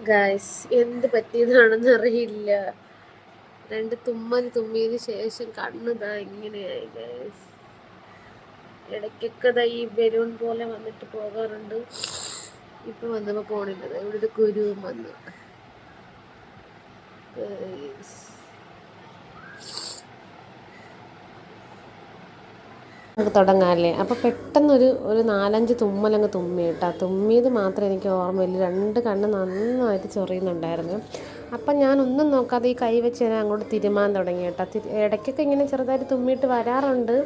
Guys എന്ത് പറ്റിയതാണെന്ന് അറിയില്ല. രണ്ട് തുമ്മൽ തുമ്മിയതിന് ശേഷം കണ്ണുതാ ഇങ്ങനെയായി ഗായ്സ്. ഇടയ്ക്കൊക്കെ ഈ ബലൂൺ പോലെ വന്നിട്ട് പോകാറുണ്ട്. ഇപ്പൊ വന്നപ്പോ പോണില്ല, ഇവിടുത്തെ കുരുവും വന്നു. നമുക്ക് തുടങ്ങാമല്ലേ? അപ്പോൾ പെട്ടെന്നൊരു 4-5 തുമ്മലങ്ങ് തുമ്മി കേട്ടോ. തുമ്മിയത് മാത്രമേ എനിക്ക് ഓർമ്മയില്ല. 2 കണ്ണ് നന്നായിട്ട് ചൊറിയുന്നുണ്ടായിരുന്നു. അപ്പം ഞാനൊന്നും നോക്കാതെ ഈ കൈ വെച്ച് ഞാൻ അങ്ങോട്ട് തിരുമാൻ തുടങ്ങി കേട്ടോ. ഇടയ്ക്കൊക്കെ ഇങ്ങനെ ചെറുതായിട്ട് തുമ്മിയിട്ട് വരാറുണ്ട്.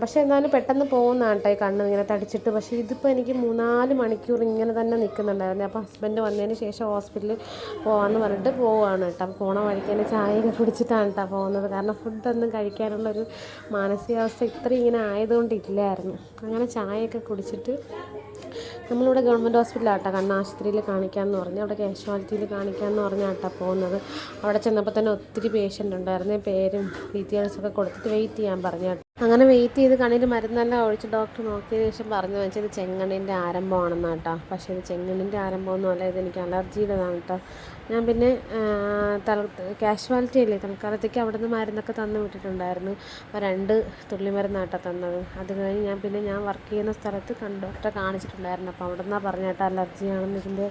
പക്ഷേ എന്നാലും പെട്ടെന്ന് പോകുന്ന കേട്ടോ ഈ കണ്ണ് ഇങ്ങനെ തടിച്ചിട്ട്. പക്ഷേ ഇതിപ്പോൾ എനിക്ക് 3-4 മണിക്കൂർ ഇങ്ങനെ തന്നെ നിൽക്കുന്നുണ്ടായിരുന്നു. അപ്പോൾ ഹസ്ബൻഡ് വന്നതിന് ശേഷം ഹോസ്പിറ്റലിൽ പോകാമെന്ന് പറഞ്ഞിട്ട് പോവുകയാണ് കേട്ടോ. അപ്പോൾ പോണ വഴിക്ക് തന്നെ ചായയൊക്കെ കുടിച്ചിട്ടാണ് കേട്ടോ പോകുന്നത്. കാരണം ഫുഡൊന്നും കഴിക്കാനുള്ളൊരു മാനസികാവസ്ഥ ഇത്രയും ഇങ്ങനെ ആയതുകൊണ്ടില്ലായിരുന്നു. അങ്ങനെ ചായയൊക്കെ കുടിച്ചിട്ട് നമ്മളിവിടെ ഗവൺമെൻറ് ഹോസ്പിറ്റലാട്ടോ, കണ്ണാശുപത്രിയിൽ കാണിക്കാമെന്ന് പറഞ്ഞ് അവിടെ കാഷ്വാലിറ്റിയിൽ കാണിക്കാമെന്ന് പറഞ്ഞാട്ടോ പോകുന്നത്. അവിടെ ചെന്നപ്പോൾ തന്നെ ഒത്തിരി പേഷ്യൻ്റ് ഉണ്ടായിരുന്നു. പേരും ഡീറ്റെയിൽസൊക്കെ കൊടുത്തിട്ട് വെയിറ്റ് ചെയ്യാൻ പറഞ്ഞു കേട്ടോ. അങ്ങനെ വെയിറ്റ് ചെയ്ത് കണ്ണിൽ മരുന്നെല്ലാം ഒഴിച്ച് ഡോക്ടർ നോക്കിയതിന് ശേഷം പറഞ്ഞു വെച്ചാൽ ഇത് ചെങ്കണ്ണിൻ്റെ ആരംഭമാണെന്ന് കേട്ടോ. പക്ഷേ ഇത് ചെങ്കണ്ണിൻ്റെ ആരംഭമൊന്നുമല്ല, ഇതെനിക്ക് അലർജിയുടേതാണ് കേട്ടോ. ഞാൻ പിന്നെ കാഷ്വാലിറ്റി അല്ലേ, തൽക്കാലത്തേക്ക് അവിടെ നിന്ന് മരുന്നൊക്കെ തന്നു വിട്ടിട്ടുണ്ടായിരുന്നു. അപ്പോൾ 2 തുള്ളി മരുന്നാട്ടോ തന്നത്. അത് കഴിഞ്ഞ് ഞാൻ വർക്ക് ചെയ്യുന്ന സ്ഥലത്ത് ഡോക്ടറെ കാണിച്ചിട്ടുണ്ടായിരുന്നു. അപ്പോൾ അവിടെ നിന്നാണ് പറഞ്ഞ കേട്ടോ അലർജിയാണെന്ന് ഇതിൻ്റെ